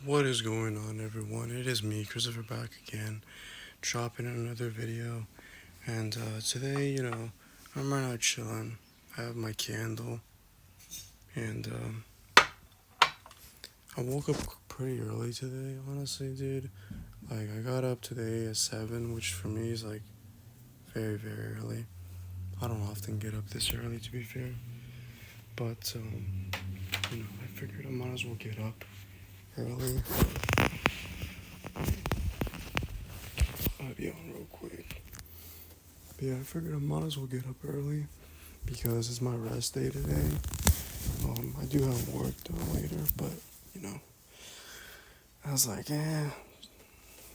What is going on, everyone? It is me, Christopher, back again, dropping another video. And today, I'm right now chilling. I have my candle, and I woke up pretty early today, honestly, dude. Like, I got up today at 7, which for me is like very, very early. I don't often get up this early, to be fair. But, I figured I might as well get up early. I'll be on real quick. But yeah, I figured I might as well get up early because it's my rest day today. I do have work though later, but you know, I was like,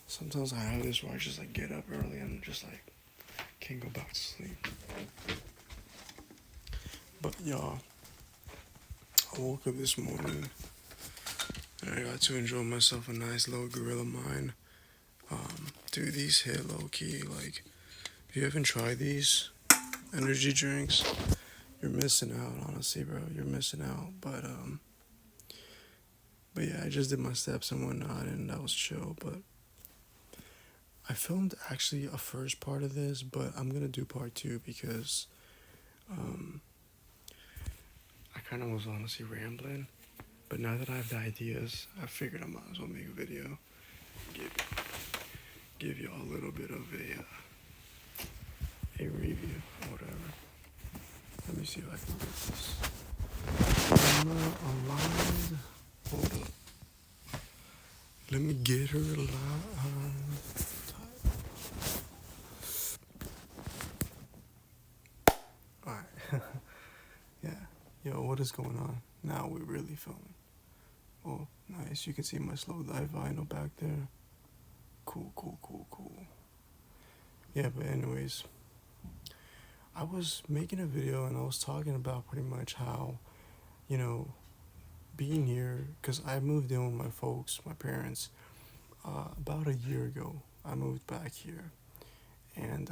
sometimes I have this where I just like get up early and just like can't go back to sleep. But y'all, I woke up this morning and I got to enjoy myself a nice little gorilla mine. Dude, these hit low key. Like, if you haven't tried these energy drinks, you're missing out. Honestly, bro, you're missing out. But yeah, I just did my steps and whatnot, and that was chill. But I filmed actually a first part of this, but I'm gonna do part two because um, I kind of was honestly rambling. But now that I have the ideas, I figured I might as well make a video, give give y'all a little bit of a review or whatever. Let me see if I can get this. Camera aligned. Hold up. Let me get her alive. Alright. Yeah. Yo, what is going on? Now we're really filming. Oh, nice. You can see my slow dive vinyl back there. Cool, cool, cool, cool. Yeah, but anyways, I was making a video and I was talking about pretty much how, you know, being here, because I moved in with my folks, my parents, about a year ago. I moved back here. And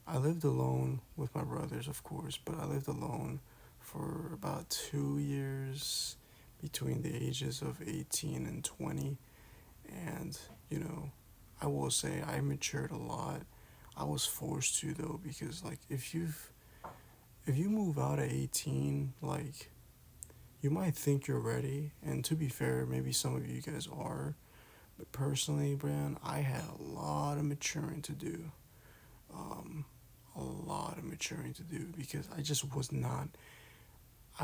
I lived alone with my brothers, of course, but I lived alone for about 2 years between the ages of 18 and 20. And, I will say I matured a lot. I was forced to though, because like if you move out at 18, like you might think you're ready, and to be fair, maybe some of you guys are, but personally, Brand, I had a lot of maturing to do. Um, a lot of maturing to do because I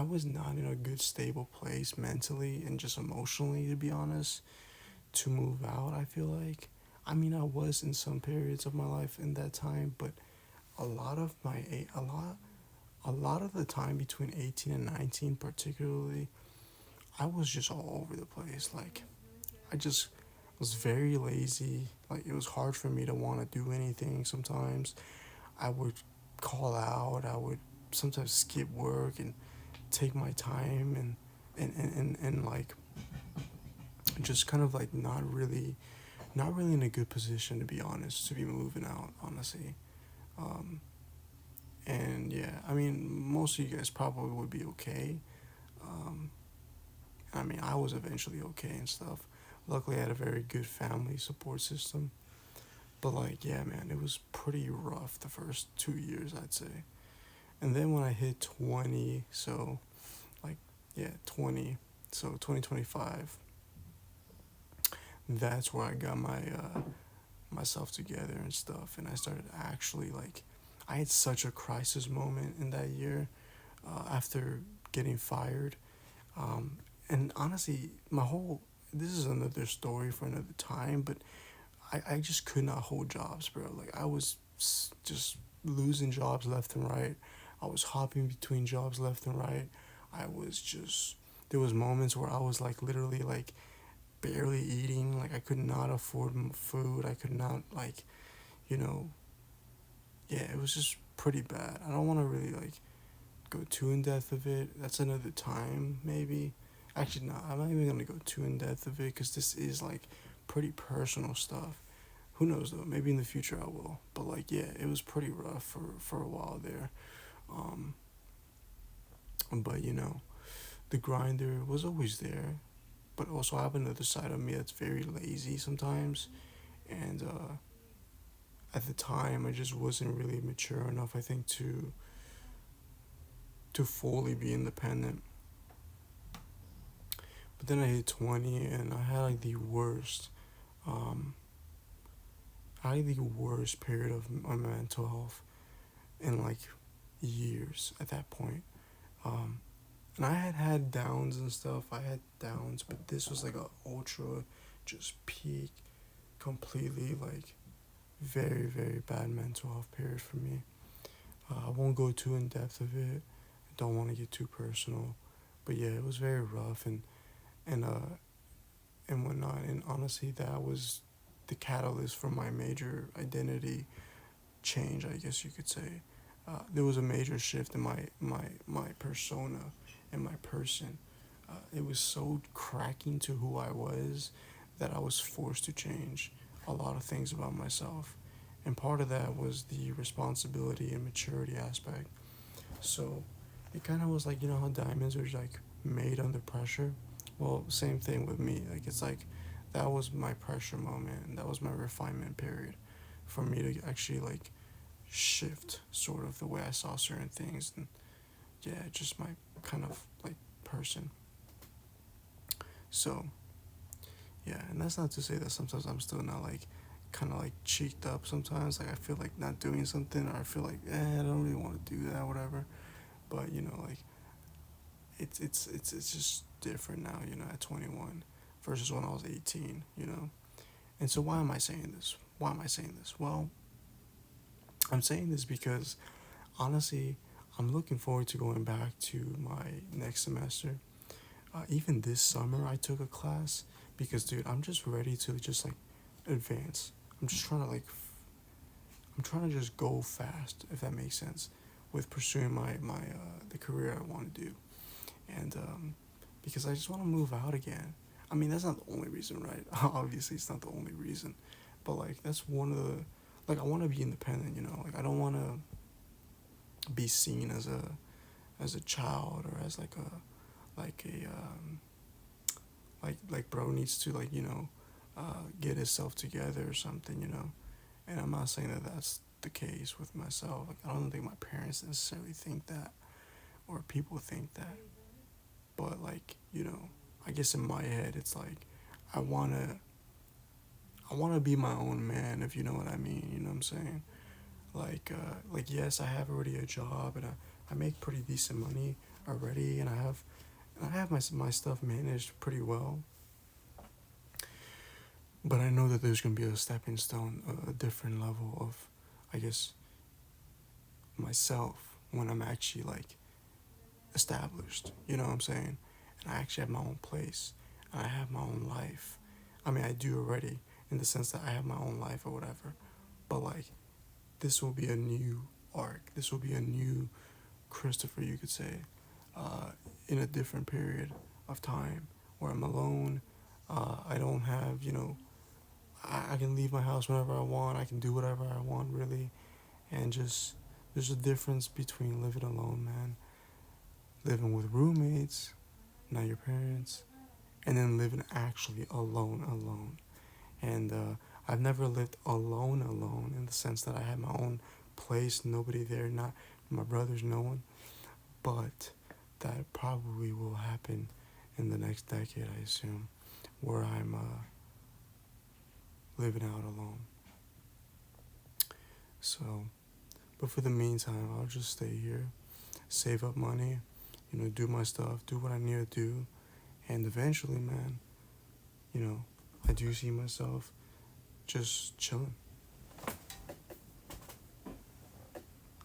was not in a good stable place mentally and just emotionally, to be honest, to move out. I feel like, I mean, I was in some periods of my life in that time, but a lot of my a lot of the time between 18 and 19 particularly, I was just all over the place. Like, I just was very lazy. Like, it was hard for me to want to do anything sometimes. I would call out. I would sometimes skip work and take my time and like just kind of like not really in a good position, to be honest, to be moving out, honestly. Um, and yeah, I mean, most of you guys probably would be okay. Um, I mean, I was eventually okay and stuff. Luckily, I had a very good family support system. But like, yeah, man, it was pretty rough the first 2 years, I'd say. And then when I hit 20, so like, yeah, 20, so 2025, that's where I got myself together and stuff, and I started actually like, I had such a crisis moment in that year after getting fired. And honestly, this is another story for another time, but I just could not hold jobs, bro. Like, I was just losing jobs left and right. I was hopping between jobs left and right. I was just, there was moments where I was like literally like barely eating. Like, I could not afford food. I could not, like, you know, yeah, it was just pretty bad. I don't want to really like go too in depth of it. That's another time, maybe. Actually, no, I'm not even gonna go too in depth of it because this is like pretty personal stuff. Who knows though? Maybe in the future I will. But like, yeah, it was pretty rough for a while there. Um, but the grinder was always there. but also I have another side of me that's very lazy sometimes. And at the time, I just wasn't really mature enough, I think, to fully be independent. But then I hit 20 and I had like the worst, um, I had the worst period of my mental health in like years at that point. Um, and I had had downs and stuff. I had downs, but this was like a ultra, just peak, completely like very very bad mental health period for me. I won't go too in depth of it. I don't want to get too personal, but yeah, it was very rough and and whatnot. And honestly, that was the catalyst for my major identity change, I guess you could say. There was a major shift in my persona and my person. It was so cracking to who I was that I was forced to change a lot of things about myself. And part of that was the responsibility and maturity aspect. So it kind of was like, you know how diamonds are like made under pressure? Well, same thing with me. Like, it's like that was my pressure moment, and that was my refinement period for me to actually like shift sort of the way I saw certain things. And yeah, just my kind of like person. So yeah, and that's not to say that sometimes I'm still not like kind of like cheeked up sometimes. Like I feel like not doing something, or I feel like I don't really want to do that, whatever. But you know, like it's just different now. You know, at 21 versus when I was 18. You know, and so why am I saying this? Why am I saying this? Well, I'm saying this because honestly, I'm looking forward to going back to my next semester. Even this summer, I took a class because, dude, I'm just ready to just like advance. I'm just trying to like, I'm trying to just go fast, if that makes sense, with pursuing my the career I want to do, and because I just want to move out again. I mean, that's not the only reason, right? Obviously, it's not the only reason, but like that's one of the, like I want to be independent. You know, like I don't want to be seen as a child or as like a like bro needs to like get himself together or something, you know. And I'm not saying that that's the case with myself. Like I don't think my parents necessarily think that or people think that, but like I guess in my head it's like I wanna I wanna be my own man, if you know what I mean. You know what I'm saying? Like yes, I have already a job and I make pretty decent money already, and I have my stuff managed pretty well. But I know that there's gonna be a stepping stone, a different level of, I guess, myself when I'm actually like established. You know what I'm saying? And I actually have my own place. And I have my own life. I mean, I do already, in the sense that I have my own life or whatever. But like, this will be a new arc. This will be a new Christopher, you could say, uh, in a different period of time where I'm alone. I don't have, I can leave my house whenever I want. I can do whatever I want, really. And just, there's a difference between living alone, man. Living with roommates, not your parents, and then living actually alone. And I've never lived alone in the sense that I had my own place, nobody there, not my brothers, no one. But that probably will happen in the next decade, I assume, where I'm living out alone. So, but for the meantime, I'll just stay here, save up money, do my stuff, do what I need to do, and eventually, man, I do see myself just chilling.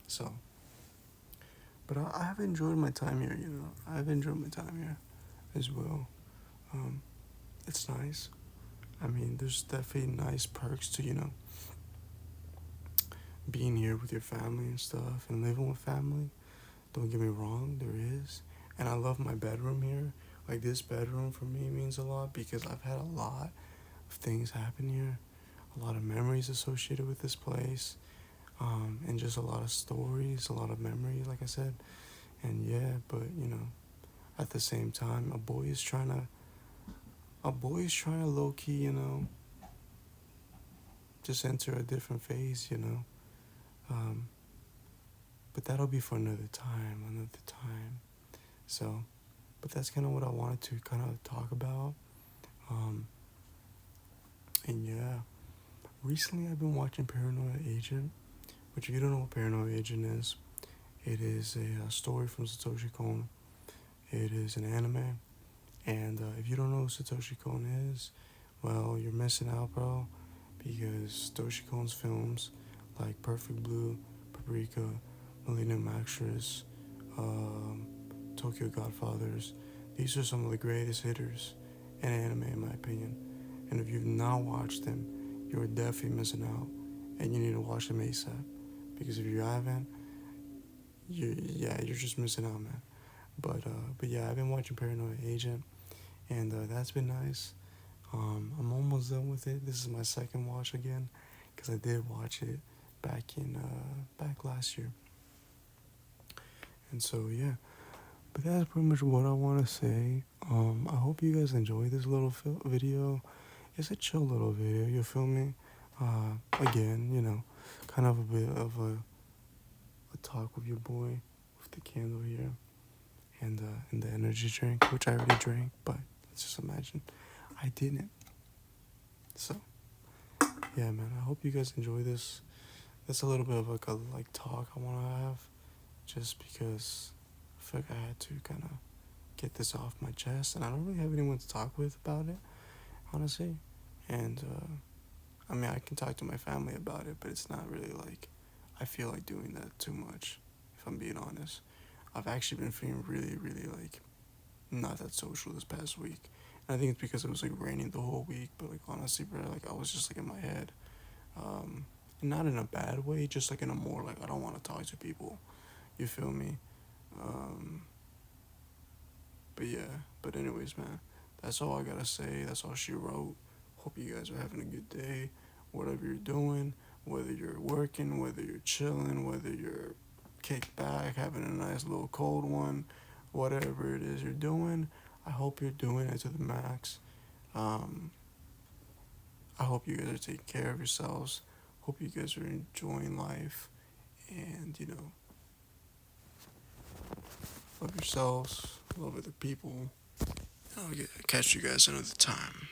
So, but I have enjoyed my time here, I've enjoyed my time here as well. Um, it's nice. I mean, there's definitely nice perks to, being here with your family and stuff and living with family. Don't get me wrong, there is. And I love my bedroom here. Like, this bedroom for me means a lot because I've had a lot of things happen here, a lot of memories associated with this place, and just a lot of stories, a lot of memories, like I said. And yeah, but at the same time, a boy is trying to a boy's trying to low key, just enter a different phase. Um, but that'll be for another time, another time. So, but that's kind of what I wanted to kind of talk about. Um, and yeah, recently I've been watching Paranoia Agent, which if you don't know what Paranoia Agent is, it is a story from Satoshi Kon. It is an anime, and if you don't know who Satoshi Kon is, well, you're missing out, bro, because Satoshi Kon's films like Perfect Blue, Paprika, Millennium Actress, um, Tokyo Godfathers, these are some of the greatest hitters in anime, in my opinion. And if you've not watched them, you're definitely missing out, and you need to watch them ASAP. Because if you haven't, you're just missing out, man. But yeah, I've been watching Paranoid Agent, and that's been nice. I'm almost done with it. This is my second watch again, because I did watch it back last year. And so yeah, but that's pretty much what I want to say. I hope you guys enjoy this little video. It's a chill little video. You feel me? Again, kind of a bit of a talk with your boy with the candle here and the energy drink, which I already drank, but let's just imagine I didn't. So yeah, man. I hope you guys enjoy this. That's a little bit of like a talk I want to have, just because I feel like I had to kind of get this off my chest, and I don't really have anyone to talk with about it, honestly. And I mean, I can talk to my family about it, but it's not really like I feel like doing that too much, if I'm being honest. I've actually been feeling really, really like not that social this past week. And I think it's because it was like raining the whole week, but like honestly, bro, like I was just like in my head. Not in a bad way, just like in a more like I don't want to talk to people. You feel me? Um, but yeah, but anyways, man, that's all I gotta say. That's all she wrote. Hope you guys are having a good day, whatever you're doing, whether you're working, whether you're chilling, whether you're kicked back, having a nice little cold one, whatever it is you're doing. I hope you're doing it to the max. Um, I hope you guys are taking care of yourselves. Hope you guys are enjoying life, and love yourselves, love other people. I'll catch you guys another time.